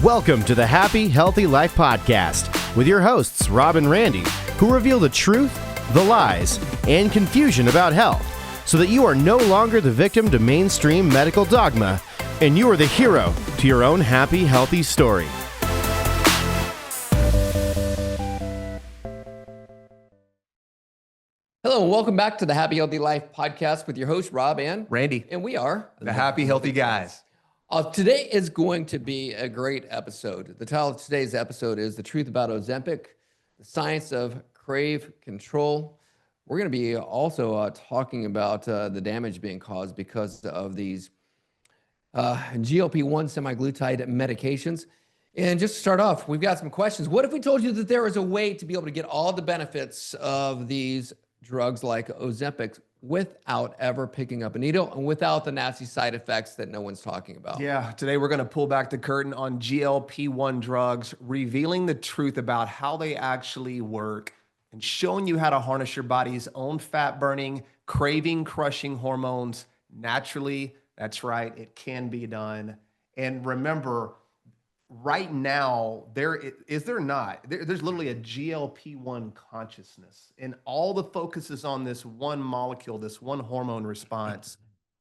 Welcome to the Happy, Healthy Life Podcast with your hosts, Rob and Randy, who reveal the truth, the lies, and confusion about health so that you are no longer the victim to mainstream medical dogma and you are the hero to your own happy, healthy story. Hello, and welcome back to the Happy Healthy Life Podcast with your host, Rob and Randy. And we are The Happy Healthy Guys. Today is going to be a great episode. The title of today's episode is The Truth About Ozempic, the Science of Crave Control. We're going to be also talking about the damage being caused because of these GLP-1 semaglutide medications. And just to start off, we've got some questions. What if we told you that there is a way to be able to get all the benefits of these drugs like Ozempic without ever picking up a needle and without the nasty side effects that no one's talking about? Yeah, today we're going to pull back the curtain on GLP-1 drugs, revealing the truth about how they actually work and showing you how to harness your body's own fat-burning, craving-crushing hormones naturally. That's right, it can be done. And remember, right now, there's literally a GLP-1 consciousness, and all the focus is on this one molecule, this one hormone response.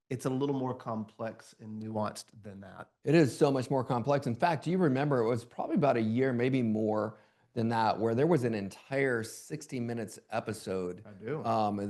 It's a little more complex and nuanced than that. It is so much more complex. In fact, do you remember it was probably about a year, maybe more than that, where there was an entire 60 Minutes episode. I do.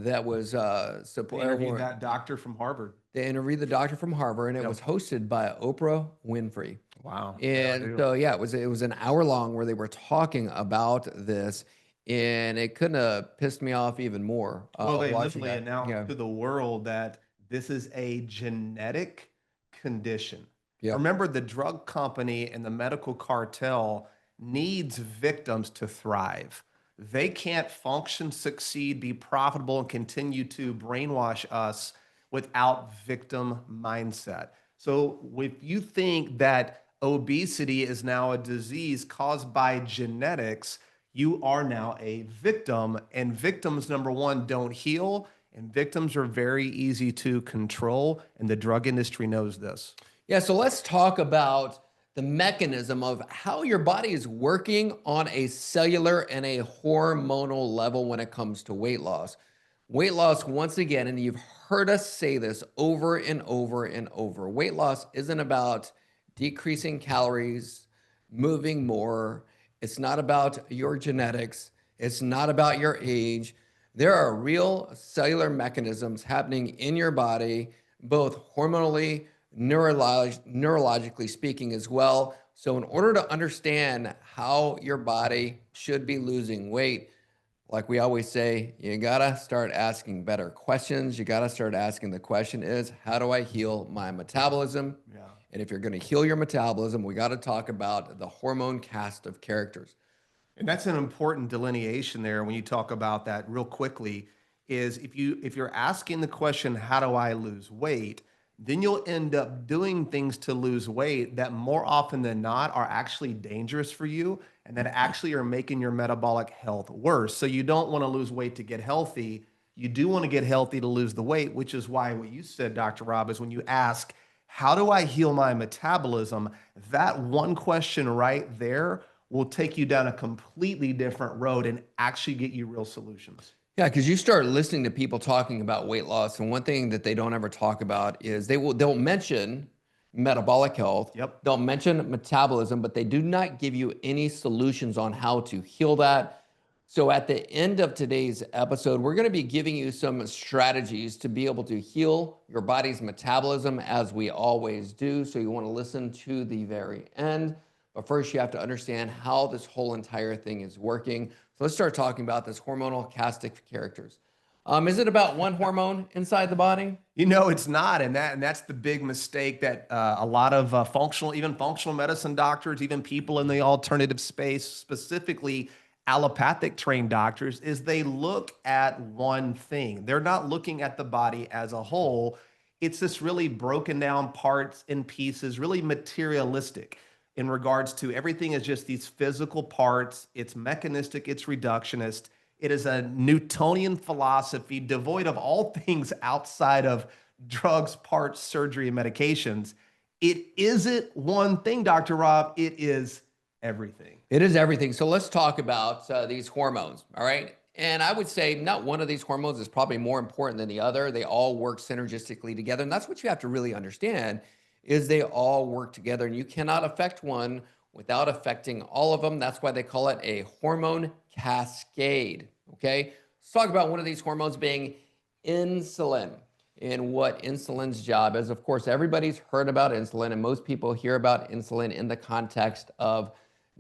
That was They interviewed that doctor from Harvard. They interviewed the doctor from Harvard, and it was hosted by Oprah Winfrey. Wow. And so, yeah, it was an hour long where they were talking about this, and it couldn't have pissed me off even more. Well, they literally announced to the world that this is a genetic condition. Yep. Remember, the drug company and the medical cartel needs victims to thrive. They can't function, succeed, be profitable, and continue to brainwash us without victim mindset. So if you think that obesity is now a disease caused by genetics, you are now a victim. And victims, number one, don't heal, and victims are very easy to control, and the drug industry knows this. Yeah, so let's talk about the mechanism of how your body is working on a cellular and a hormonal level when it comes to weight loss. Weight loss, once again, and you've heard us say this over and over and over, weight loss isn't about decreasing calories, moving more. It's not about your genetics. It's not about your age. There are real cellular mechanisms happening in your body, both hormonally, neurologically speaking as well. So in order to understand how your body should be losing weight, like we always say, you gotta start asking better questions. You gotta start asking, the question is, how do I heal my metabolism? Yeah. And if you're gonna heal your metabolism, we gotta talk about the hormone cast of characters. And that's an important delineation there when you talk about that real quickly, is if you're asking the question, how do I lose weight? Then you'll end up doing things to lose weight that more often than not are actually dangerous for you and that actually are making your metabolic health worse. So you don't want to lose weight to get healthy. You do want to get healthy to lose the weight, which is why what you said, Dr. Rob, is when you ask, how do I heal my metabolism? That one question right there will take you down a completely different road and actually get you real solutions. Yeah, because you start listening to people talking about weight loss, and one thing that they don't ever talk about is they'll mention metabolic health. Yep. They'll mention metabolism, but they do not give you any solutions on how to heal that. So at the end of today's episode, we're going to be giving you some strategies to be able to heal your body's metabolism, as we always do. So you want to listen to the very end. But first, you have to understand how this whole entire thing is working. So let's start talking about this hormonal cast of characters. Is it about one hormone inside the body? You know, it's not, and that's the big mistake that a lot of functional medicine doctors, even people in the alternative space, specifically allopathic trained doctors, is they look at one thing. They're not looking at the body as a whole. It's this really broken down parts and pieces, really materialistic in regards to everything is just these physical parts. It's mechanistic, it's reductionist. It is a Newtonian philosophy devoid of all things outside of drugs, parts, surgery, and medications. It isn't one thing, Dr. Rob. It is everything. It is everything. So let's talk about these hormones. All right. And I would say not one of these hormones is probably more important than the other. They all work synergistically together. And that's what you have to really understand is they all work together and you cannot affect one without affecting all of them. That's why they call it a hormone cascade. Okay. Let's talk about one of these hormones being insulin. And what insulin's job is. Of course, everybody's heard about insulin, and most people hear about insulin in the context of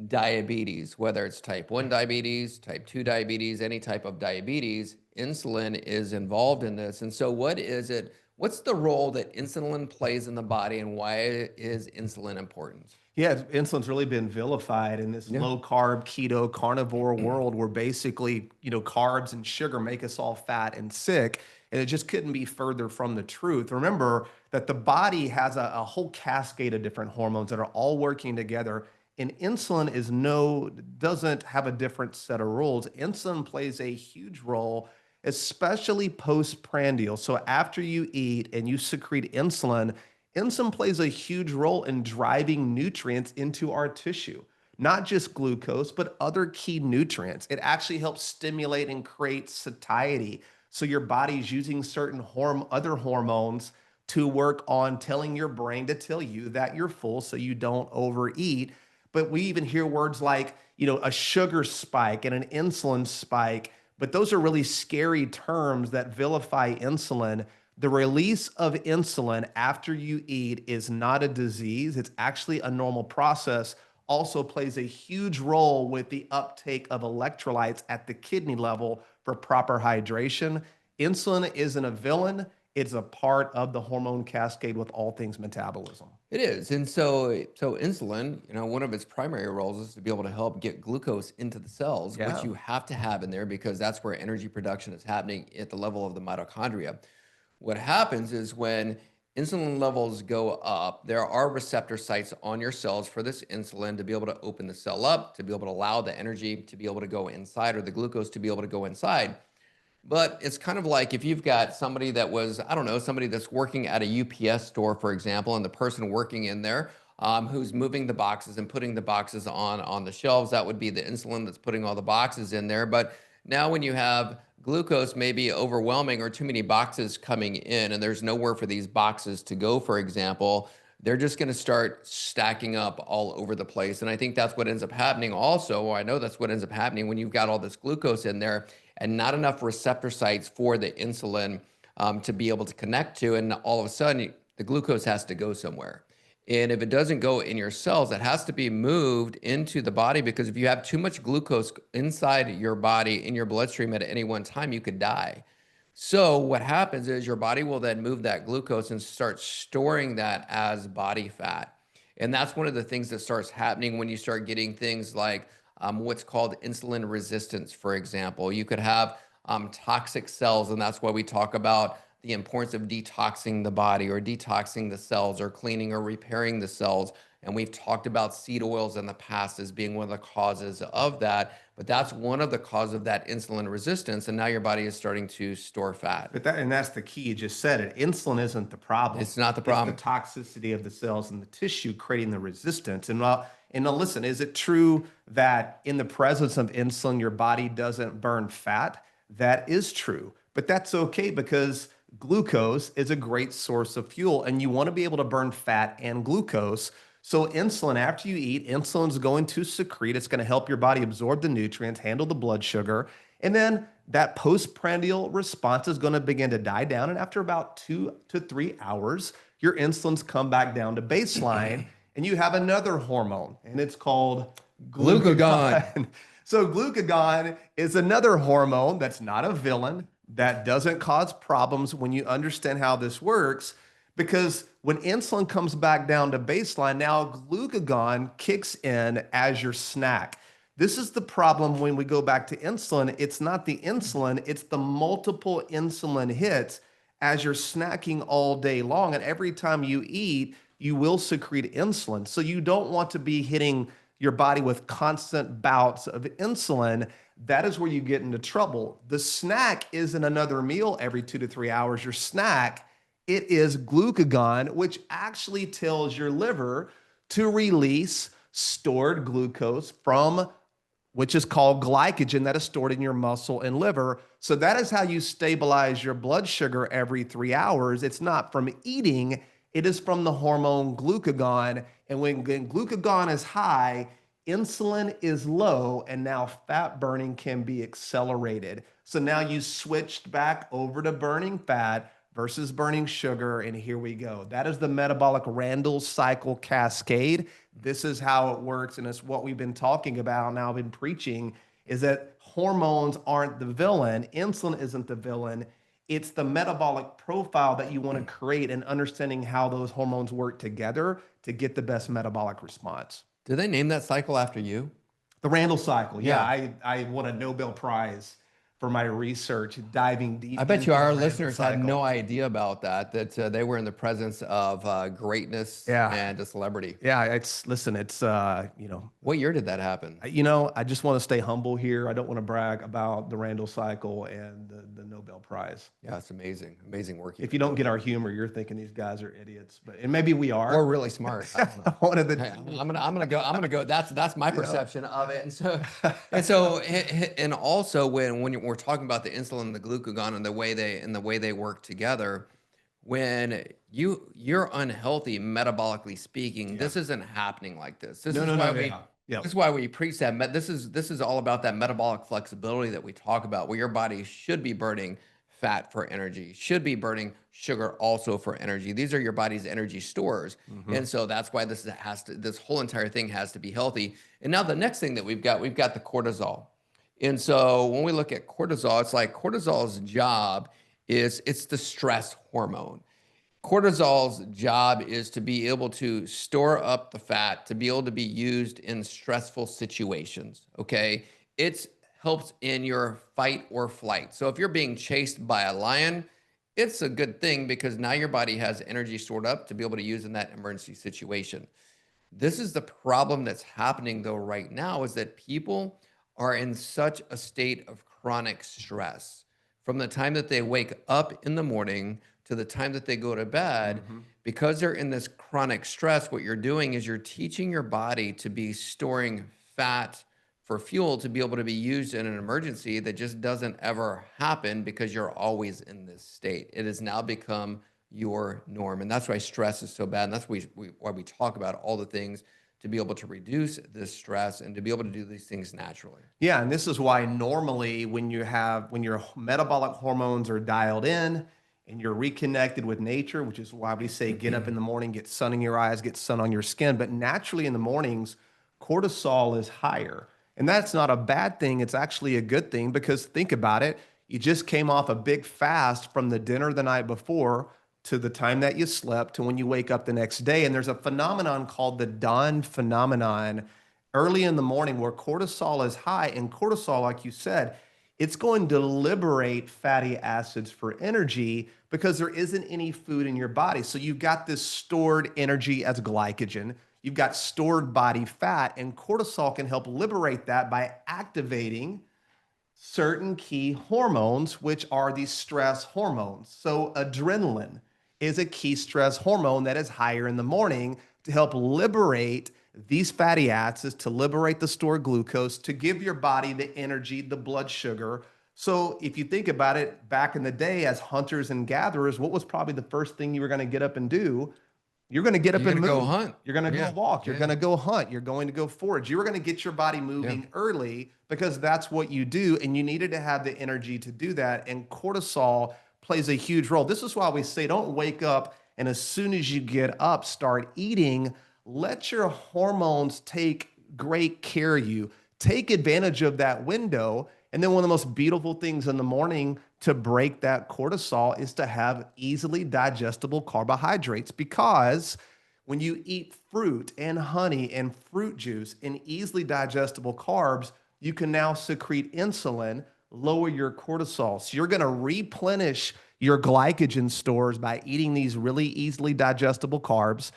diabetes, whether it's type 1 diabetes, type 2 diabetes, any type of diabetes. Insulin is involved in this. And so what is it? What's the role that insulin plays in the body, and why is insulin important? Yeah, insulin's really been vilified in this low carb, keto, carnivore world where basically, carbs and sugar make us all fat and sick. And it just couldn't be further from the truth. Remember that the body has a whole cascade of different hormones that are all working together. And insulin doesn't have a different set of rules. Insulin plays a huge role, especially postprandial. So after you eat and you secrete insulin, insulin plays a huge role in driving nutrients into our tissue, not just glucose, but other key nutrients. It actually helps stimulate and create satiety. So your body's using certain other hormones to work on telling your brain to tell you that you're full so you don't overeat. But we even hear words like, a sugar spike and an insulin spike, but those are really scary terms that vilify insulin. The release of insulin after you eat is not a disease. It's actually a normal process. Also plays a huge role with the uptake of electrolytes at the kidney level for proper hydration. Insulin isn't a villain. It's a part of the hormone cascade with all things metabolism. It is. And so insulin, one of its primary roles is to be able to help get glucose into the cells, which you have to have in there because that's where energy production is happening at the level of the mitochondria. What happens is when insulin levels go up, there are receptor sites on your cells for this insulin to be able to open the cell up, to be able to allow the energy to be able to go inside or the glucose to be able to go inside. But it's kind of like if you've got somebody that was, somebody that's working at a UPS store, for example, and the person working in there who's moving the boxes and putting the boxes on the shelves, that would be the insulin that's putting all the boxes in there. But now when you have glucose maybe overwhelming or too many boxes coming in and there's nowhere for these boxes to go, for example, they're just going to start stacking up all over the place. And I think that's what ends up happening also, or I know that's what ends up happening when you've got all this glucose in there and not enough receptor sites for the insulin to be able to connect to. And all of a sudden, the glucose has to go somewhere. And if it doesn't go in your cells, it has to be moved into the body because if you have too much glucose inside your body, in your bloodstream at any one time, you could die. So what happens is your body will then move that glucose and start storing that as body fat. And that's one of the things that starts happening when you start getting things like what's called insulin resistance, for example. You could have toxic cells, and that's why we talk about the importance of detoxing the body or detoxing the cells or cleaning or repairing the cells. And we've talked about seed oils in the past as being one of the causes of that, but that's one of the causes of that insulin resistance. And now your body is starting to store fat. And that's the key. You just said it. Insulin isn't the problem. It's not the problem. It's the toxicity of the cells and the tissue creating the resistance. And now listen, is it true that in the presence of insulin, your body doesn't burn fat? That is true, but that's okay because glucose is a great source of fuel and you want to be able to burn fat and glucose. So insulin, after you eat, insulin's going to secrete. It's going to help your body absorb the nutrients, handle the blood sugar. And then that postprandial response is going to begin to die down. And after about 2 to 3 hours, your insulin's come back down to baseline and you have another hormone and it's called Glucagon. So glucagon is another hormone that's not a villain, that doesn't cause problems when you understand how this works, because when insulin comes back down to baseline, now glucagon kicks in as your snack. This is the problem when we go back to insulin. It's not the insulin, it's the multiple insulin hits as you're snacking all day long. And every time you eat, you will secrete insulin. So you don't want to be hitting your body with constant bouts of insulin. That is where you get into trouble. The snack isn't another meal every 2 to 3 hours. Your snack It is glucagon, which actually tells your liver to release stored glucose from, which is called glycogen, that is stored in your muscle and liver. So that is how you stabilize your blood sugar every 3 hours. It's not from eating, it is from the hormone glucagon. And when glucagon is high, insulin is low, and now fat burning can be accelerated. So now you switched back over to burning fat versus burning sugar, and here we go. That is the metabolic Randall cycle cascade. This is how it works, and it's what we've been talking about now, I've been preaching, is that hormones aren't the villain, insulin isn't the villain, it's the metabolic profile that you want to create and understanding how those hormones work together to get the best metabolic response. Did they name that cycle after you? The Randall cycle. Yeah, Yeah. I won a Nobel Prize for my research, diving deep. I bet into you our the Randall listeners had cycle. no idea about that they were in the presence of greatness Yeah. and a celebrity. Yeah, it's you know, What year did that happen? I just want to stay humble here. I don't want to brag about the Randall cycle and the Nobel Prize. Yeah, it's amazing. Amazing work. If you don't get our humor, you're thinking these guys are idiots, and maybe we are. Or really smart. I don't know. One of the Hey, I'm gonna go. That's my perception of it. And so when we're talking about the insulin and the glucagon and the way they work together, when you're unhealthy metabolically speaking, this isn't happening like this. This is why we preach that. This is all about that metabolic flexibility that we talk about, where your body should be burning fat for energy, should be burning sugar also for energy. These are your body's energy stores. And so that's why this whole entire thing has to be healthy. And now the next thing that we've got the cortisol. And so when we look at cortisol, it's like cortisol's job is it's the stress hormone. Cortisol's job is to be able to store up the fat, to be able to be used in stressful situations, okay? It helps in your fight or flight. So if you're being chased by a lion, it's a good thing because now your body has energy stored up to be able to use in that emergency situation. This is the problem that's happening though right now, is that people are in such a state of chronic stress from the time that they wake up in the morning to the time that they go to bed. Because they're in this chronic stress, what you're doing is you're teaching your body to be storing fat for fuel to be able to be used in an emergency that just doesn't ever happen because you're always in this state. It has now become your norm. And that's why stress is so bad. And that's why we talk about all the things to be able to reduce this stress and to be able to do these things naturally. Yeah, and this is why normally when your metabolic hormones are dialed in and you're reconnected with nature, which is why we say get up in the morning, get sun in your eyes, get sun on your skin, but naturally in the mornings, cortisol is higher. And that's not a bad thing. It's actually a good thing because think about it. You just came off a big fast from the dinner the night before to the time that you slept to when you wake up the next day. And there's a phenomenon called the dawn phenomenon early in the morning where cortisol is high. And cortisol, like you said, it's going to liberate fatty acids for energy because there isn't any food in your body. So you've got this stored energy as glycogen. You've got stored body fat, and cortisol can help liberate that by activating certain key hormones, which are these stress hormones. So adrenaline is a key stress hormone that is higher in the morning to help liberate these fatty acids, to liberate the stored glucose, to give your body the energy, the blood sugar. So if you think about it, back in the day as hunters and gatherers, what was probably the first thing you were going to get up and do? You're going to get up and move. Go hunt. You're going to go walk. You're going to go hunt. You're going to go forage. You were going to get your body moving early because that's what you do. And you needed to have the energy to do that. And cortisol plays a huge role. This is why we say don't wake up and as soon as you get up, start eating. Let your hormones take great care of you. Take advantage of that window. And then one of the most beautiful things in the morning to break that cortisol is to have easily digestible carbohydrates, because when you eat fruit and honey and fruit juice and easily digestible carbs, you can now secrete insulin, lower your cortisol. So you're going to replenish your glycogen stores by eating these really easily digestible carbs.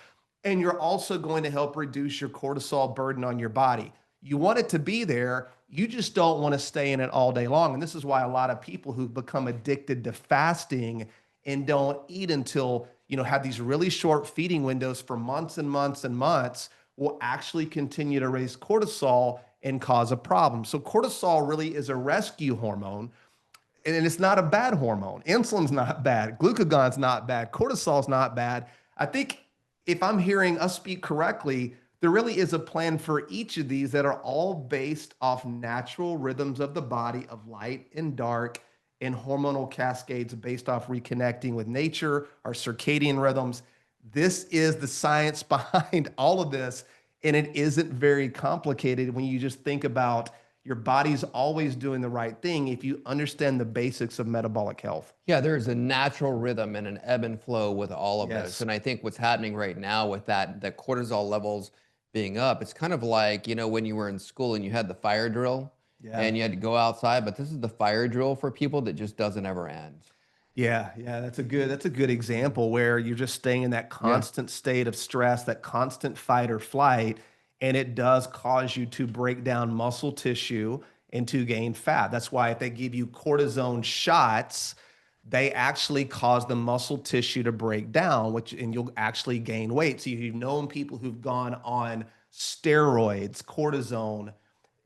And you're also going to help reduce your cortisol burden on your body. You want it to be there. You just don't want to stay in it all day long. And this is why a lot of people who've become addicted to fasting and don't eat until, have these really short feeding windows for months and months and months will actually continue to raise cortisol and cause a problem. So cortisol really is a rescue hormone, and it's not a bad hormone. Insulin's not bad. Glucagon's not bad. Cortisol's not bad. I think if I'm hearing us speak correctly, there really is a plan for each of these that are all based off natural rhythms of the body of light and dark and hormonal cascades based off reconnecting with nature, our circadian rhythms. This is the science behind all of this. And it isn't very complicated when you just think about your body's always doing the right thing if you understand the basics of metabolic health. Yeah, there's a natural rhythm and an ebb and flow with all of Yes. this. And I think what's happening right now with the cortisol levels being up, it's kind of like, when you were in school and you had the fire drill and you had to go outside, but this is the fire drill for people that just doesn't ever end. Yeah, that's a good example where you're just staying in that constant state of stress, that constant fight or flight, and it does cause you to break down muscle tissue and to gain fat. That's why if they give you cortisone shots, they actually cause the muscle tissue to break down, and you'll actually gain weight. So you've known people who've gone on steroids, cortisone,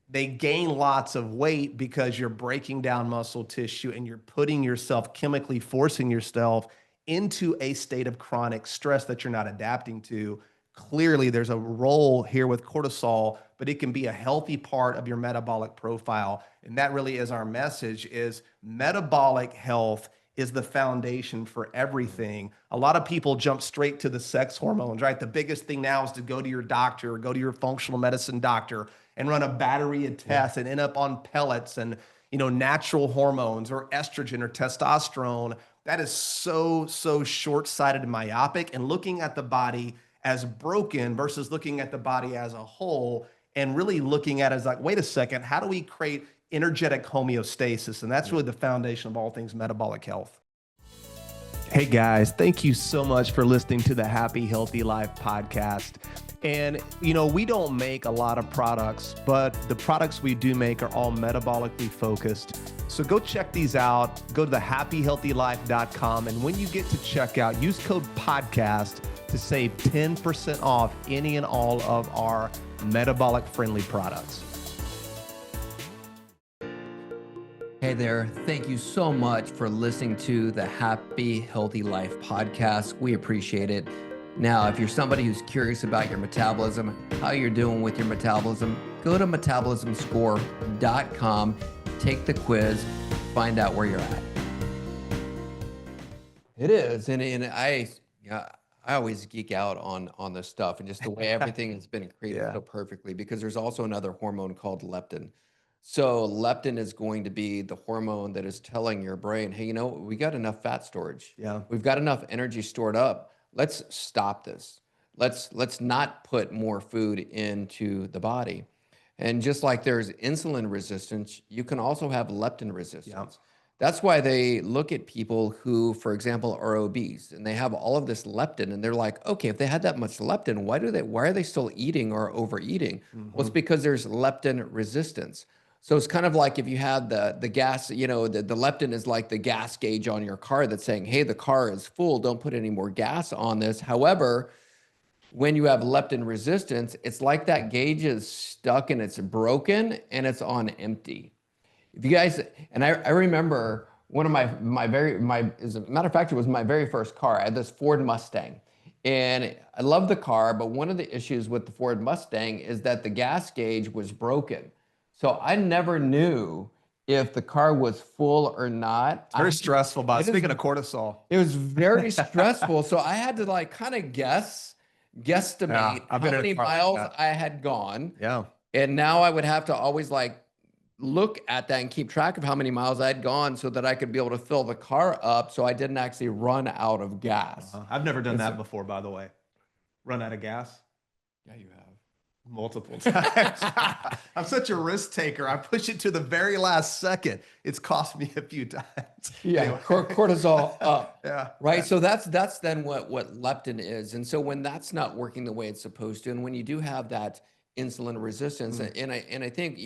they gain lots of weight because you're breaking down muscle tissue and you're putting yourself, chemically forcing yourself into a state of chronic stress that you're not adapting to. Clearly, there's a role here with cortisol, but it can be a healthy part of your metabolic profile. And that really is our message: is metabolic health is the foundation for everything. A lot of people jump straight to the sex hormones, right? The biggest thing now is to go to your doctor or go to your functional medicine doctor and run a battery of tests and end up on pellets and, natural hormones or estrogen or testosterone. That is so short-sighted and myopic, and looking at the body as broken versus looking at the body as a whole and really looking at it as like, wait a second, how do we create energetic homeostasis? And that's really the foundation of all things metabolic health. Hey guys, thank you so much for listening to the Happy Healthy Life podcast. And, we don't make a lot of products, but the products we do make are all metabolically focused. So go check these out. Go to thehappyhealthylife.com. And when you get to checkout, use code podcast to save 10% off any and all of our metabolic friendly products. Hey there. Thank you so much for listening to the Happy Healthy Life podcast. We appreciate it. Now, if you're somebody who's curious about your metabolism, how you're doing with your metabolism, go to metabolismscore.com, take the quiz, find out where you're at. It is. And I always geek out on this stuff and just the way everything has been created so perfectly, because there's also another hormone called leptin. So leptin is going to be the hormone that is telling your brain, hey, we got enough fat storage. Yeah. We've got enough energy stored up. Let's stop this. Let's not put more food into the body. And just like there's insulin resistance, you can also have leptin resistance. Yeah. That's why they look at people who, for example, are obese and they have all of this leptin, and they're like, okay, if they had that much leptin, why are they still eating or overeating? Mm-hmm. Well, it's because there's leptin resistance. So it's kind of like if you had the gas, the leptin is like the gas gauge on your car that's saying, hey, the car is full, don't put any more gas on this. However, when you have leptin resistance, it's like that gauge is stuck and it's broken and it's on empty. If you guys, and I remember one of as a matter of fact, it was my very first car. I had this Ford Mustang. And I love the car, but one of the issues with the Ford Mustang is that the gas gauge was broken. So I never knew if the car was full or not. It's very stressful, Bob. Speaking of cortisol. It was very stressful. So I had to kind of guesstimate how many miles I had gone. Yeah. And now I would have to always look at that and keep track of how many miles I had gone so that I could be able to fill the car up so I didn't actually run out of gas. I've never done that before, by the way. Run out of gas? Yeah, you have. Multiple times. I'm such a risk taker. I push it to the very last second. It's cost me a few times. Yeah, Anyway. cortisol up. Yeah. Right. So that's then what leptin is. And so when that's not working the way it's supposed to, and when you do have that insulin resistance, and I think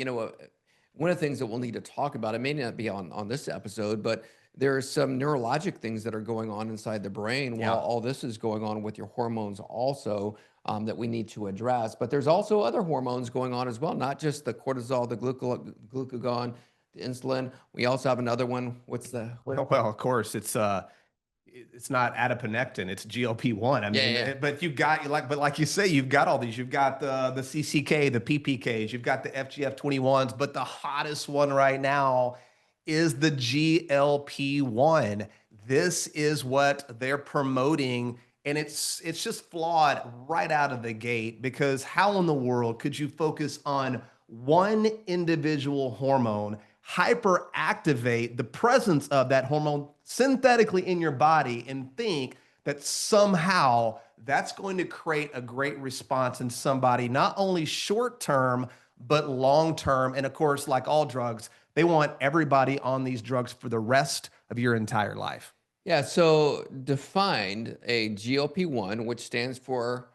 one of the things that we'll need to talk about, it may not be on this episode, but there are some neurologic things that are going on inside the brain Yeah. while all this is going on with your hormones also, that we need to address. But there's also other hormones going on as well, not just the cortisol, the glucagon, the insulin. We also have another one. What's the? Well, of course, it's not adiponectin, it's GLP-1. I Yeah, mean, yeah. but like you say, you've got all these. You've got the CCK, the PPKs, you've got the FGF21s, but the hottest one right now is the GLP-1. This is what they're promoting, and it's just flawed right out of the gate, because how in the world could you focus on one individual hormone, hyperactivate the presence of that hormone synthetically in your body, and think that somehow that's going to create a great response in somebody, not only short term, but long term? And of course, like all drugs, they want everybody on these drugs for the rest of your entire life. Yeah, so defined a GLP-1, which stands for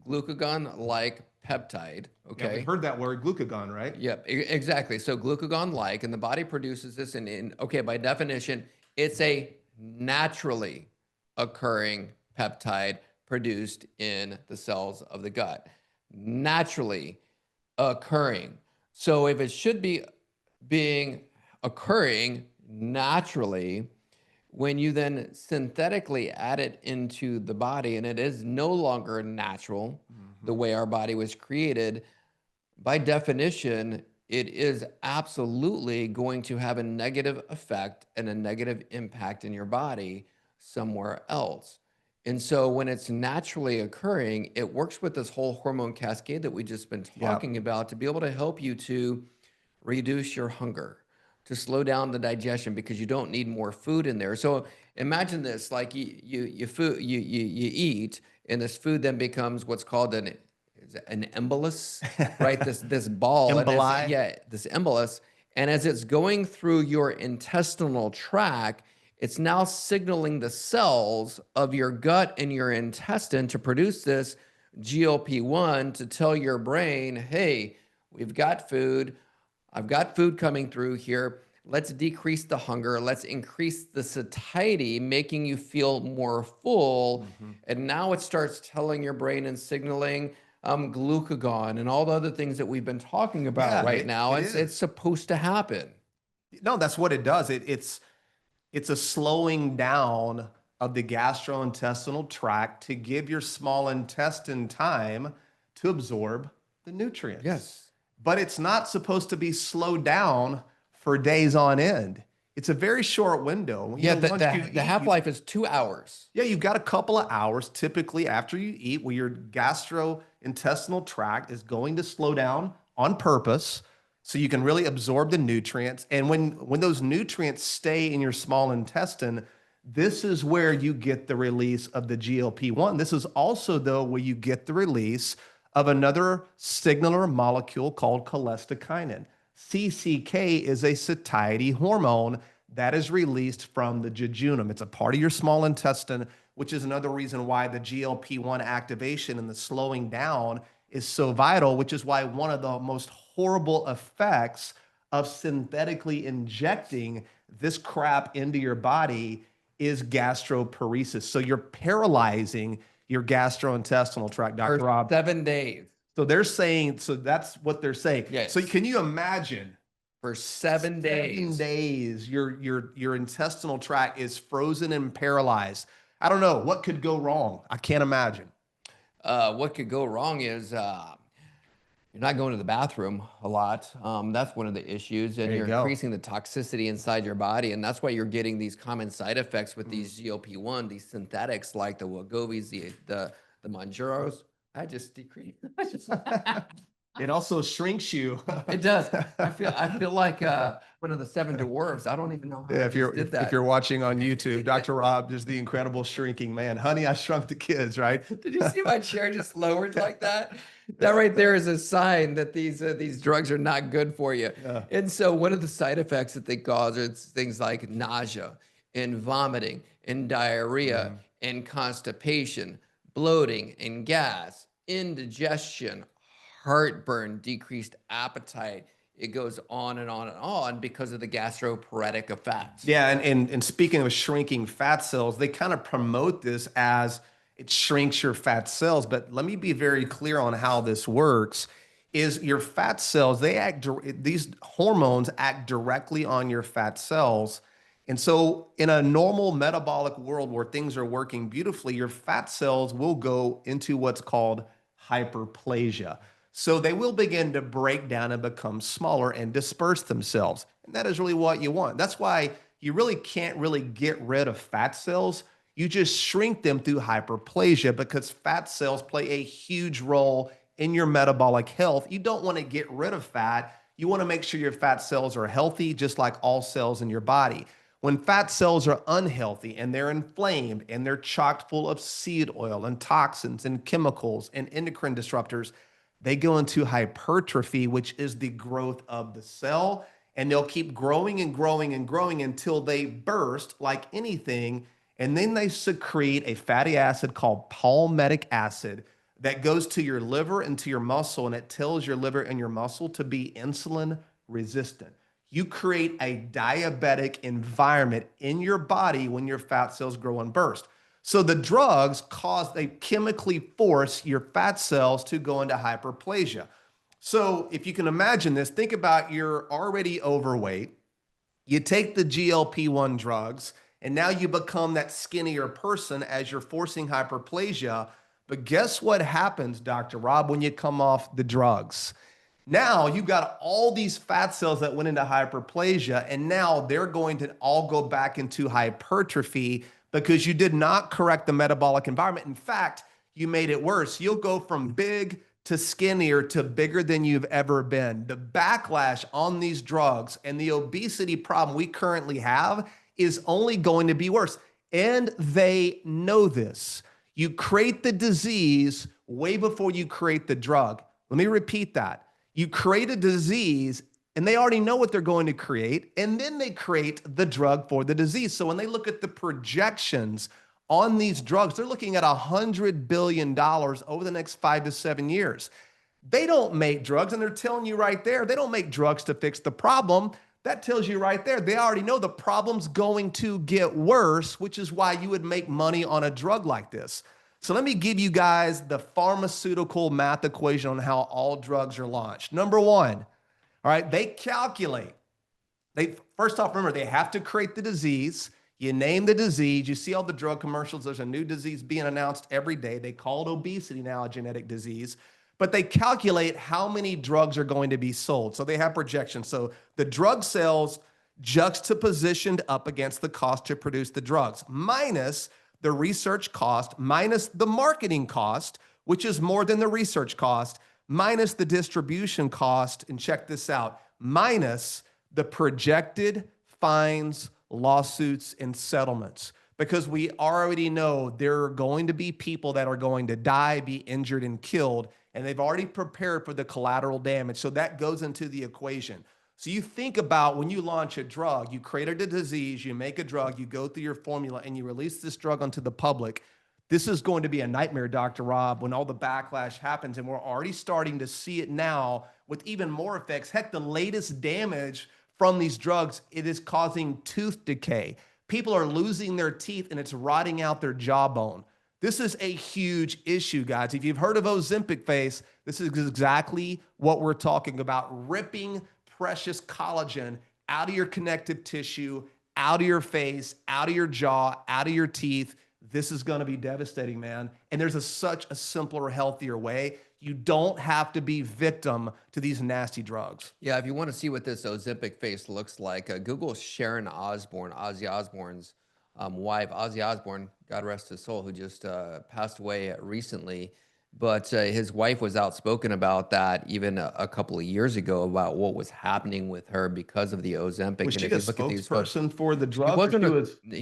glucagon-like peptide, Yeah, okay? we've heard that word, glucagon, right? Yep, exactly. So glucagon-like, and the body produces this okay, by definition, it's a naturally occurring peptide produced in the cells of the gut. Naturally occurring. So if it should be occurring naturally, when you then synthetically add it into the body, and it is no longer natural, the way our body was created, by definition, it is absolutely going to have a negative effect and a negative impact in your body somewhere else. And so when it's naturally occurring, it works with this whole hormone cascade that we just been talking about, to be able to help you to reduce your hunger, to slow down the digestion, because you don't need more food in there. So imagine this, like you eat, and this food then becomes what's called an embolus, right? This ball, Emboli. this embolus. And as it's going through your intestinal tract, it's now signaling the cells of your gut and your intestine to produce this GLP-1 to tell your brain, hey, we've got food. I've got food coming through here. Let's decrease the hunger. Let's increase the satiety, making you feel more full. And now it starts telling your brain and signaling glucagon and all the other things that we've been talking about now. It's supposed to happen. No, that's what it does. It's a slowing down of the gastrointestinal tract to give your small intestine time to absorb the nutrients. Yes. But it's not supposed to be slowed down for days on end. It's a very short window. Yeah, the half-life is 2 hours. Yeah, you've got a couple of hours typically after you eat, where your gastrointestinal tract is going to slow down on purpose, so you can really absorb the nutrients. And when those nutrients stay in your small intestine, this is where you get the release of the GLP-1. This is also, though, where you get the release of another signaler molecule called cholecystokinin. CCK is a satiety hormone that is released from the jejunum. It's a part of your small intestine, which is another reason why the GLP-1 activation and the slowing down is so vital, which is why one of the most horrible effects of synthetically injecting this crap into your body is gastroparesis. So you're paralyzing your gastrointestinal tract, Dr. Rob. 7 days. So they're saying, so that's what they're saying. Yes. So can you imagine? For 7 days. 7 days, your intestinal tract is frozen and paralyzed. I don't know what could go wrong. I can't imagine. What could go wrong is you're not going to the bathroom a lot. That's one of the issues, and you're increasing the toxicity inside your body, and that's why you're getting these common side effects with these GLP-1, these synthetics like the Wegovy's, the Mounjaros. I just decreased. It also shrinks you. It does. I feel like one of the 7 dwarves. I don't even know how If you're watching on YouTube, Dr. Rob is the incredible shrinking man. Honey, I Shrunk the Kids, right? Did you see my chair just lowered like that? That right there is a sign that these drugs are not good for you. Yeah. And so one of the side effects that they cause is things like nausea and vomiting and diarrhea and constipation, bloating and gas, indigestion, heartburn, decreased appetite, it goes on and on and on because of the gastroparetic effects. Yeah, and speaking of shrinking fat cells, they kind of promote this as it shrinks your fat cells. But let me be very clear on how this works. Is your fat cells, these hormones act directly on your fat cells. And so in a normal metabolic world where things are working beautifully, your fat cells will go into what's called hyperplasia. So they will begin to break down and become smaller and disperse themselves. And that is really what you want. That's why you really can't really get rid of fat cells. You just shrink them through hyperplasia because fat cells play a huge role in your metabolic health. You don't want to get rid of fat. You want to make sure your fat cells are healthy, just like all cells in your body. When fat cells are unhealthy and they're inflamed and they're chocked full of seed oil and toxins and chemicals and endocrine disruptors, they go into hypertrophy, which is the growth of the cell. And they'll keep growing and growing and growing until they burst like anything. And then they secrete a fatty acid called palmitic acid that goes to your liver and to your muscle. And it tells your liver and your muscle to be insulin resistant. You create a diabetic environment in your body when your fat cells grow and burst. So the drugs they chemically force your fat cells to go into hyperplasia. So if you can imagine this, think about you're already overweight. You take the GLP-1 drugs, and now you become that skinnier person as you're forcing hyperplasia. But guess what happens, Dr. Rob, when you come off the drugs? Now you got all these fat cells that went into hyperplasia, and now they're going to all go back into hypertrophy because you did not correct the metabolic environment. In fact, you made it worse. You'll go from big to skinnier to bigger than you've ever been. The backlash on these drugs and the obesity problem we currently have is only going to be worse. And they know this. You create the disease way before you create the drug. Let me repeat that. You create a disease and they already know what they're going to create, and then they create the drug for the disease. So when they look at the projections on these drugs, they're looking at $100 billion over the next 5 to 7 years. They don't make drugs, and they're telling you right there, they don't make drugs to fix the problem. That tells you right there, they already know the problem's going to get worse, which is why you would make money on a drug like this. So let me give you guys the pharmaceutical math equation on how all drugs are launched. Number one, all right, they calculate. First off, remember, they have to create the disease. You name the disease. You see all the drug commercials. There's a new disease being announced every day. They call it obesity now, a genetic disease. But they calculate how many drugs are going to be sold. So they have projections. So the drug sales juxtapositioned up against the cost to produce the drugs, minus the research cost, minus the marketing cost, which is more than the research cost, minus the distribution cost, and check this out, minus the projected fines, lawsuits, and settlements. Because we already know there are going to be people that are going to die, be injured, and killed, and they've already prepared for the collateral damage. So that goes into the equation. So you think about when you launch a drug, you created a disease, you make a drug, you go through your formula, and you release this drug onto the public. This is going to be a nightmare, Dr. Rob, when all the backlash happens, and we're already starting to see it now with even more effects. Heck, the latest damage from these drugs, it is causing tooth decay. People are losing their teeth, and it's rotting out their jawbone. This is a huge issue, guys. If you've heard of Ozempic face, this is exactly what we're talking about, ripping precious collagen out of your connective tissue, out of your face, out of your jaw, out of your teeth. This is going to be devastating, man. And there's such a simpler, healthier way. You don't have to be victim to these nasty drugs. Yeah, if you want to see what this Ozempic face looks like, Google Sharon Osbourne, Ozzy Osbourne's wife. Ozzy Osbourne, God rest his soul, who just passed away recently. But his wife was outspoken about that even a couple of years ago about what was happening with her because of the Ozempic. Was and she if a you look at these spokesperson for the drug?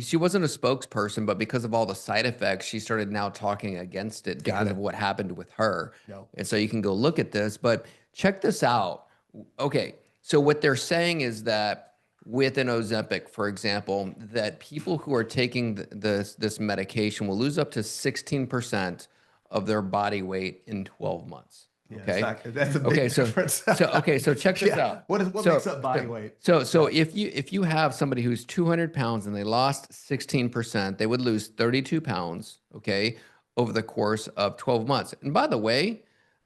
she wasn't a spokesperson, but because of all the side effects, she started now talking against it because of what happened with her. No. And so you can go look at this, but check this out. Okay, so what they're saying is that with an Ozempic, for example, that people who are taking this medication will lose up to 16% of their body weight in 12 months. Yeah, Okay. exactly. That's a big Okay. So, difference. so check this Yeah. out. What makes up body weight? So if you have somebody who's 200 pounds and they lost 16%, they would lose 32 pounds, okay, over the course of 12 months. And by the way,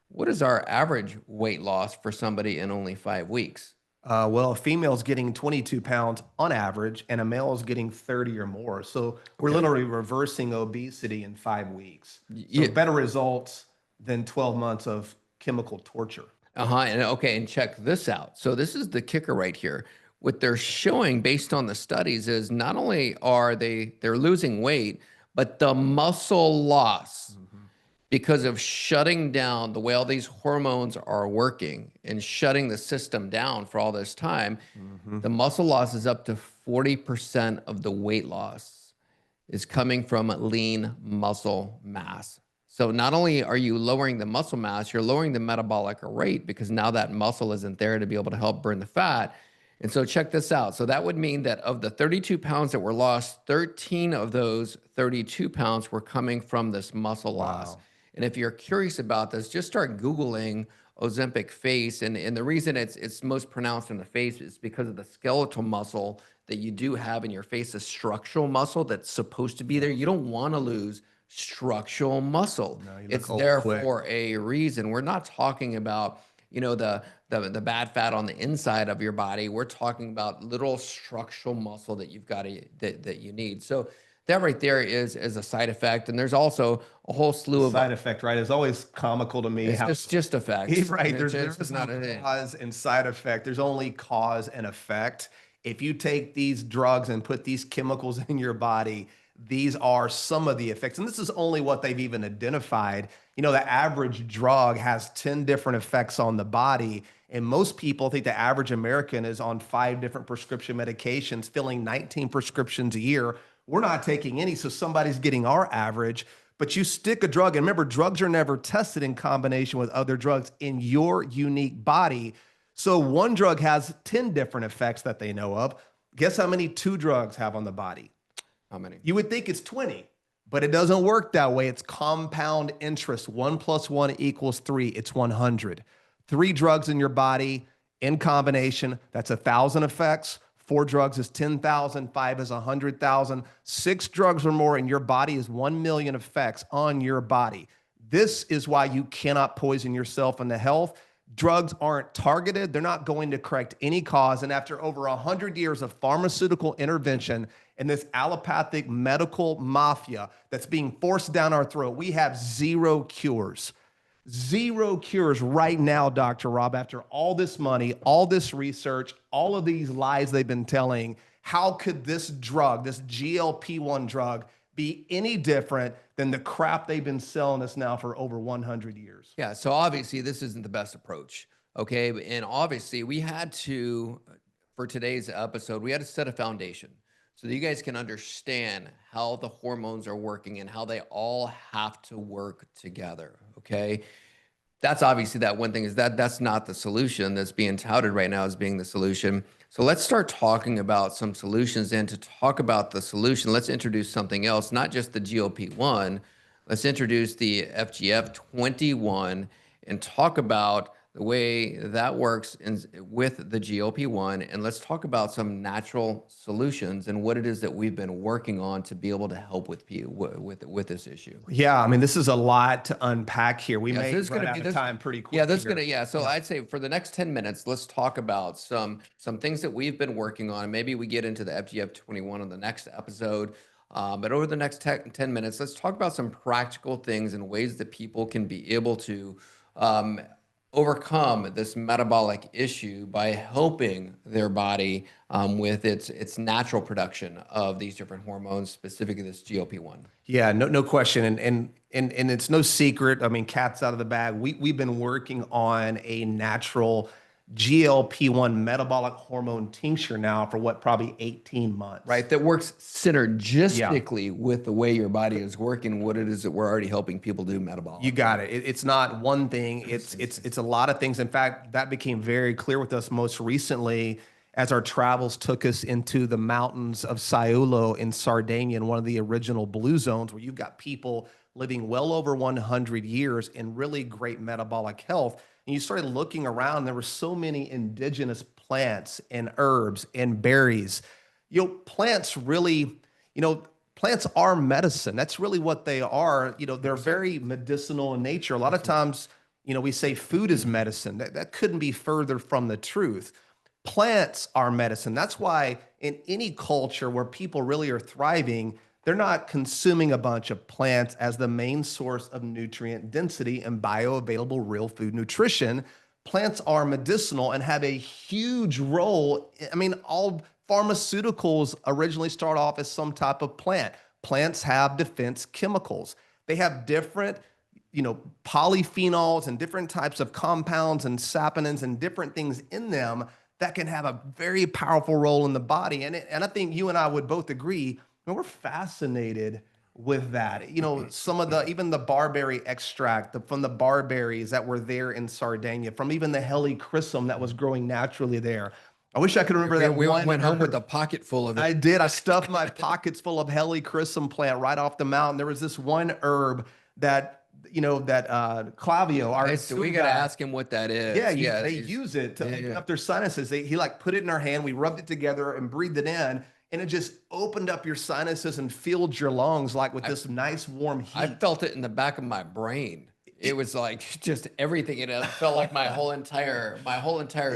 what is our average weight loss for somebody in only 5 weeks? Well, a female's getting 22 pounds on average, and a male is getting 30 or more. So we're Okay. literally reversing obesity in 5 weeks. So Yeah. better results than 12 months of chemical torture. And okay, and check this out. So this is the kicker right here. What they're showing based on the studies is not only are they're losing weight, but the muscle loss because of shutting down the way all these hormones are working and shutting the system down for all this time, the muscle loss is up to 40% of the weight loss is coming from lean muscle mass. So not only are you lowering the muscle mass, you're lowering the metabolic rate because now that muscle isn't there to be able to help burn the fat. And so check this out. So that would mean that of the 32 pounds that were lost, 13 of those 32 pounds were coming from this muscle loss. Wow. And if you're curious about this, just start Googling Ozempic face. And the reason it's most pronounced in the face is because of the skeletal muscle that you do have in your face, a structural muscle that's supposed to be there. You don't want to lose structural muscle. No, you look It's old there quick. for a reason. We're not talking about, the bad fat on the inside of your body. We're talking about little structural muscle that you've got that you need. So that right there is a side effect. And there's also a whole slew of Side effect, right? It's always comical to me it's how just effects. right. It's There's not no a cause and side effect. There's only cause and effect. If you take these drugs and put these chemicals in your body, these are some of the effects. And this is only what they've even identified. The average drug has 10 different effects on the body. And most people think the average American is on 5 different prescription medications, filling 19 prescriptions a year. We're not taking any, so somebody's getting our average. But you stick a drug, and remember, drugs are never tested in combination with other drugs in your unique body. So one drug has 10 different effects that they know of. Guess how many 2 drugs have on the body? how many? You would think it's 20, but it doesn't work that way. It's compound interest. 1 + 1 = 3. It's 100. 3 drugs in your body in combination, that's 1,000 effects. 4 drugs is 10,000. 5 is 100,000. 6 drugs or more in your body is 1 million effects on your body. This is why you cannot poison yourself into health. Drugs aren't targeted. They're not going to correct any cause. And after over 100 years of pharmaceutical intervention and this allopathic medical mafia that's being forced down our throat, we have 0 cures. 0 cures right now, Dr. Rob, after all this money, all this research, all of these lies they've been telling. How could this drug, this GLP-1 drug, be any different than the crap they've been selling us now for over 100 years? Yeah, so obviously this isn't the best approach, okay? And obviously we had to, for today's episode, we had to set a foundation so that you guys can understand how the hormones are working and how they all have to work together, okay? That's obviously that one thing is that's not the solution that's being touted right now as being the solution. So let's start talking about some solutions. And to talk about the solution, let's introduce something else, not just the GLP-1. Let's introduce the FGF21 and talk about the way that works with the GLP-1. And let's talk about some natural solutions and what it is that we've been working on to be able to help with this issue. Yeah, I mean, this is a lot to unpack here. We may this is run gonna out be of this. time pretty quick. Yeah, this is here. gonna. Yeah, so I'd say for the next 10 minutes, let's talk about some things that we've been working on. Maybe we get into the FGF21 on the next episode. But over the next 10 minutes, let's talk about some practical things and ways that people can be able to overcome this metabolic issue by helping their body with its natural production of these different hormones, specifically this GLP-1. Yeah, no question. And it's no secret. I mean, cat's out of the bag. We've been working on a natural GLP-1 metabolic hormone tincture now for probably 18 months. Right, that works synergistically with the way your body is working, what it is that we're already helping people do metabolic. You got it. It's not one thing. It's a lot of things. In fact, that became very clear with us most recently as our travels took us into the mountains of Saiulo in Sardinia, in one of the original blue zones, where you've got people living well over 100 years in really great metabolic health. And you started looking around, there were so many indigenous plants and herbs and berries. Plants really, plants are medicine. That's really what they are. They're very medicinal in nature. A lot of times, we say food is medicine. That couldn't be further from the truth. Plants are medicine. That's why in any culture where people really are thriving, they're not consuming a bunch of plants as the main source of nutrient density and bioavailable real food nutrition. Plants are medicinal and have a huge role. I mean, all pharmaceuticals originally start off as some type of plant. Plants have defense chemicals. They have different, polyphenols and different types of compounds and saponins and different things in them that can have a very powerful role in the body. And I think you and I would both agree, we're fascinated with that. Some of even the barberry extract from the barberries that were there in Sardinia, from even the helichrysum that was growing naturally there. I wish I could remember that. We one went home herb. with a pocket full of it. I did. I stuffed my pockets full of helichrysum plant right off the mountain. There was this one herb that, Clavio, So we got to ask him what that is. Yeah, they use it to open up their sinuses. He put it in our hand. We rubbed it together and breathed it in. And it just opened up your sinuses and filled your lungs with this nice warm heat. I felt it in the back of my brain. It was like just everything. It felt like my whole entire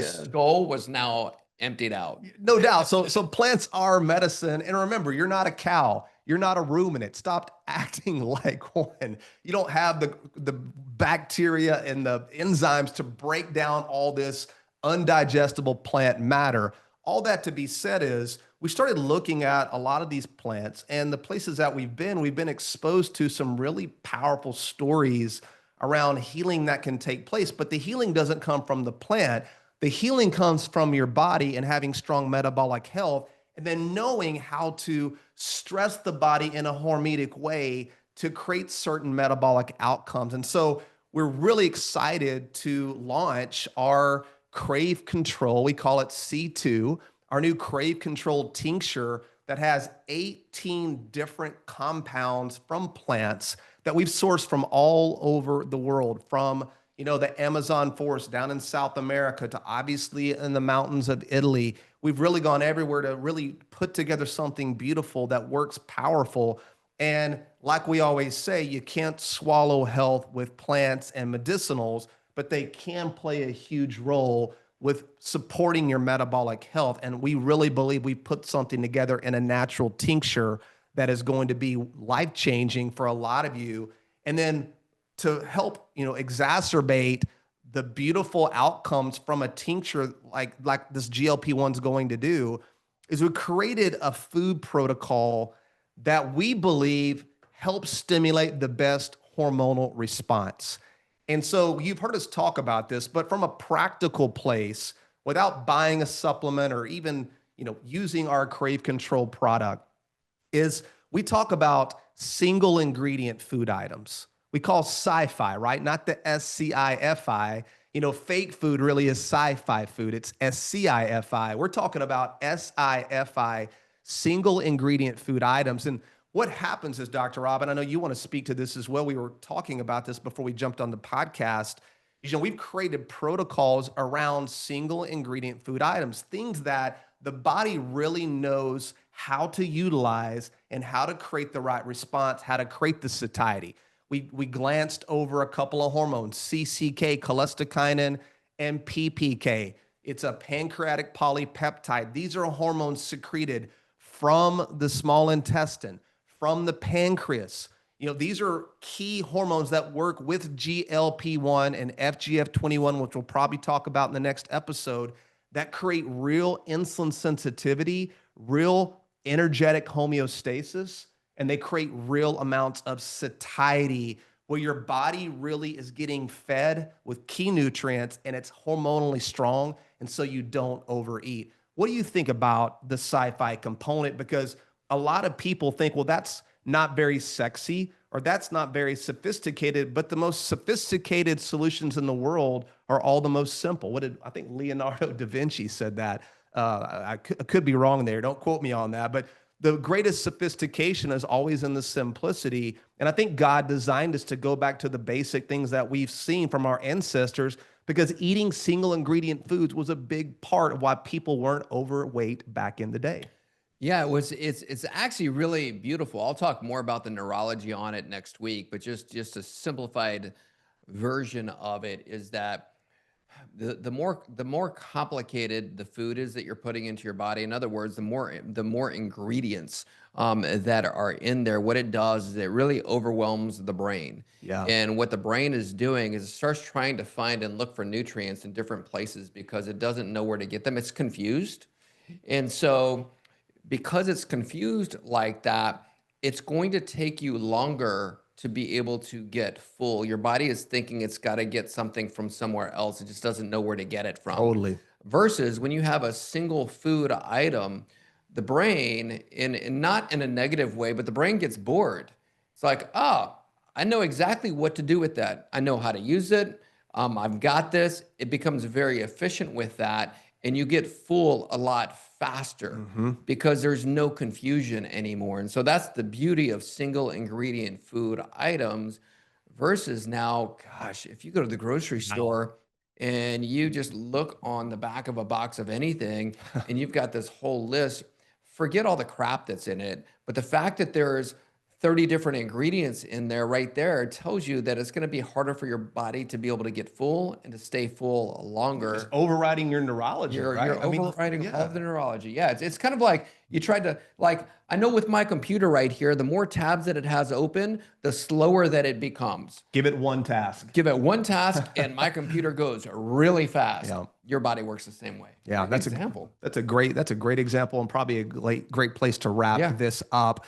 skull was now emptied out. No doubt. So plants are medicine. And remember, you're not a cow. You're not a ruminant. Stop acting like one. You don't have the bacteria and the enzymes to break down all this undigestible plant matter. All that to be said is, we started looking at a lot of these plants, and the places that we've been exposed to some really powerful stories around healing that can take place. But the healing doesn't come from the plant. The healing comes from your body and having strong metabolic health, and then knowing how to stress the body in a hormetic way to create certain metabolic outcomes. And so we're really excited to launch our Crave Control. We call it C2. Our new Crave Control tincture that has 18 different compounds from plants that we've sourced from all over the world, from the Amazon forest down in South America to obviously in the mountains of Italy. We've really gone everywhere to really put together something beautiful that works powerful. And like we always say, you can't swallow health with plants and medicinals, but they can play a huge role with supporting your metabolic health. And we really believe we put something together in a natural tincture that is going to be life-changing for a lot of you. And then to help, exacerbate the beautiful outcomes from a tincture like this GLP-1 is going to do, is we created a food protocol that we believe helps stimulate the best hormonal response. And so you've heard us talk about this, but from a practical place, without buying a supplement or even, using our Crave Control product, is we talk about single ingredient food items. We call sci-fi, right? Not the SCIFI. Fake food really is sci-fi food. It's SCIFI. We're talking about SIFI, single ingredient food items. And what happens is, Dr. Rob, and I know you want to speak to this as well. We were talking about this before we jumped on the podcast. We've created protocols around single ingredient food items, things that the body really knows how to utilize and how to create the right response, how to create the satiety. We glanced over a couple of hormones, CCK, cholecystokinin, and PPK. It's a pancreatic polypeptide. These are hormones secreted from the small intestine, from the pancreas. These are key hormones that work with GLP-1 and FGF21, which we'll probably talk about in the next episode, that create real insulin sensitivity, real energetic homeostasis, and they create real amounts of satiety where your body really is getting fed with key nutrients and it's hormonally strong, and so you don't overeat. What do you think about the sci-fi component? Because a lot of people think, well, that's not very sexy or that's not very sophisticated, but the most sophisticated solutions in the world are all the most simple. I think Leonardo da Vinci said that I could be wrong there. Don't quote me on that. But the greatest sophistication is always in the simplicity. And I think God designed us to go back to the basic things that we've seen from our ancestors, because eating single ingredient foods was a big part of why people weren't overweight back in the day. Yeah, it was. It's actually really beautiful. I'll talk more about the neurology on it next week, but just a simplified version of it is that the more complicated the food is that you're putting into your body. In other words, the more ingredients that are in there. What it does is it really overwhelms the brain. Yeah. And what the brain is doing is it starts trying to find and look for nutrients in different places because it doesn't know where to get them. It's confused, and so because it's confused like that, it's going to take you longer to be able to get full. Your body is thinking it's got to get something from somewhere else. It just doesn't know where to get it from. Totally. Versus when you have a single food item, the brain, in not in a negative way, but the brain gets bored. It's like, oh, I know exactly what to do with that. I know how to use it. I've got this. It becomes very efficient with that. And you get full a lot faster because there's no confusion anymore. And so that's the beauty of single ingredient food items versus now, gosh, if you go to the grocery store and you just look on the back of a box of anything and you've got this whole list, forget all the crap that's in it. But the fact that there's 30 different ingredients in there right there tells you that it's going to be harder for your body to be able to get full and to stay full longer. Just overriding your neurology, You're, right? you're overriding all of the neurology. Yeah, it's kind of like you tried to, like, I know with my computer right here, the more tabs that it has open, the slower that it becomes. Give it one task. Give it one task and my computer goes really fast. Yeah. Your body works the same way. Yeah, that's example. That's a great example, and probably a great place to wrap this up.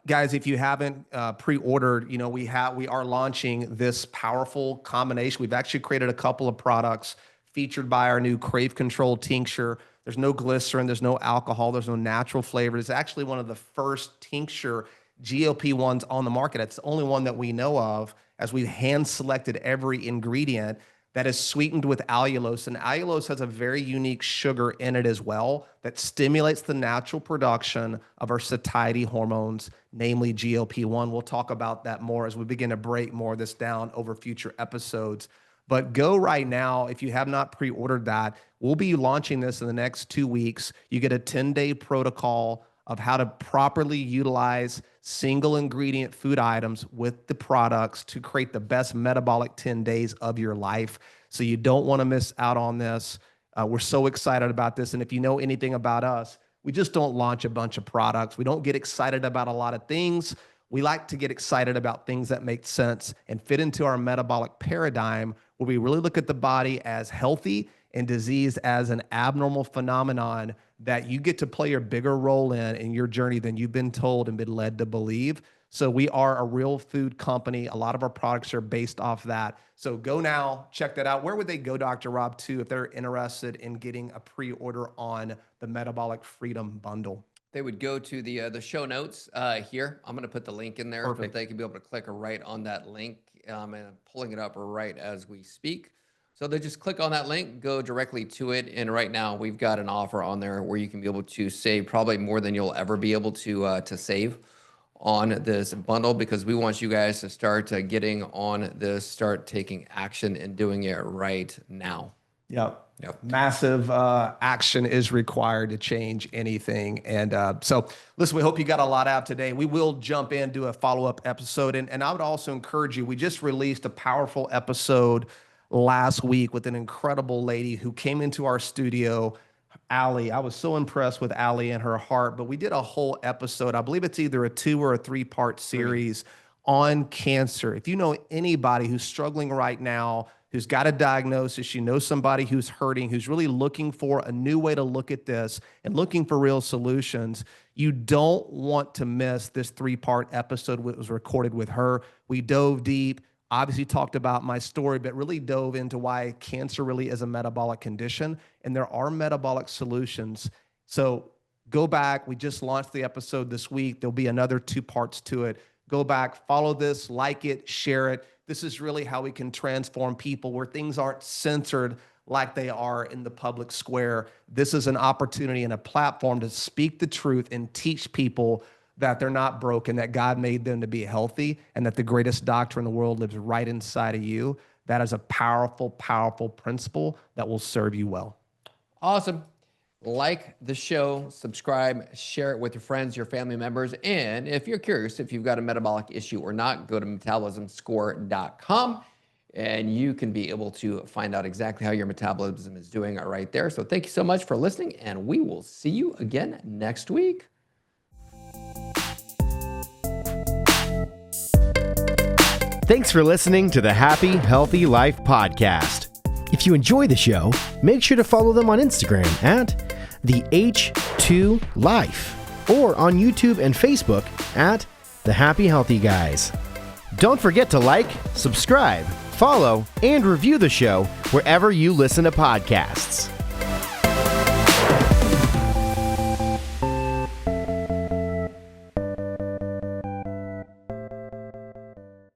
Guys, if you haven't pre-ordered, we are launching this powerful combination. We've actually created a couple of products featured by our new Crave Control tincture. There's no glycerin, there's no alcohol, there's no natural flavor. It's actually one of the first tincture GLP-1s on the market. It's the only one that we know of, as we've hand selected every ingredient, that is sweetened with allulose. And allulose has a very unique sugar in it as well that stimulates the natural production of our satiety hormones, namely GLP-1. We'll talk about that more as we begin to break more of this down over future episodes. But go right now, if you have not pre-ordered that, we'll be launching this in the next 2 weeks. You get a 10-day protocol of how to properly utilize single ingredient food items with the products to create the best metabolic 10 days of your life. So you don't want to miss out on this. We're so excited about this. And if you know anything about us, we just don't launch a bunch of products. We don't get excited about a lot of things. We like to get excited about things that make sense and fit into our metabolic paradigm, where we really look at the body as healthy and disease as an abnormal phenomenon that you get to play a bigger role in your journey than you've been told and been led to believe. So we are a real food company. A lot of our products are based off that. So go now, check that out. Where would they go, Dr. Rob, too, if they're interested in getting a pre-order on the Metabolic Freedom Bundle? They would go to the show notes here. I'm going to put the link in there. Perfect. But they can be able to click right on that link, and I'm pulling it up right as we speak. So they just click on that link, go directly to it. And right now we've got an offer on there where you can be able to save probably more than you'll ever be able to save on this bundle, because we want you guys to start getting on this, start taking action and doing it right now. Yep. Massive action is required to change anything. And so listen, we hope you got a lot out today. We will jump in, do a follow-up episode. And I would also encourage you, we just released a powerful episode last week with an incredible lady who came into our studio, Allie. I was so impressed with Allie and her heart, but we did a whole episode. I believe it's either a 2 or a 3-part series on cancer. If you know anybody who's struggling right now, who's got a diagnosis, you know somebody who's hurting, who's really looking for a new way to look at this and looking for real solutions, you don't want to miss this 3-part episode that was recorded with her. We dove deep, obviously talked about my story, but really dove into why cancer really is a metabolic condition, and there are metabolic solutions. So go back. We just launched the episode this week. There'll be another 2 parts to it. Go back, follow this, like it, share it. This is really how we can transform people, where things aren't censored like they are in the public square. This is an opportunity and a platform to speak the truth and teach people that they're not broken, that God made them to be healthy, and that the greatest doctor in the world lives right inside of you. That is a powerful, powerful principle that will serve you well. Awesome. Like the show, subscribe, share it with your friends, your family members. And if you're curious if you've got a metabolic issue or not, go to metabolismscore.com and you can be able to find out exactly how your metabolism is doing right there. So thank you so much for listening, and we will see you again next week. Thanks for listening to the Happy Healthy Life podcast. If you enjoy the show, make sure to follow them on Instagram at the H2 Life or on YouTube and Facebook at the Happy Healthy Guys. Don't forget to like, subscribe, follow, and review the show wherever you listen to podcasts.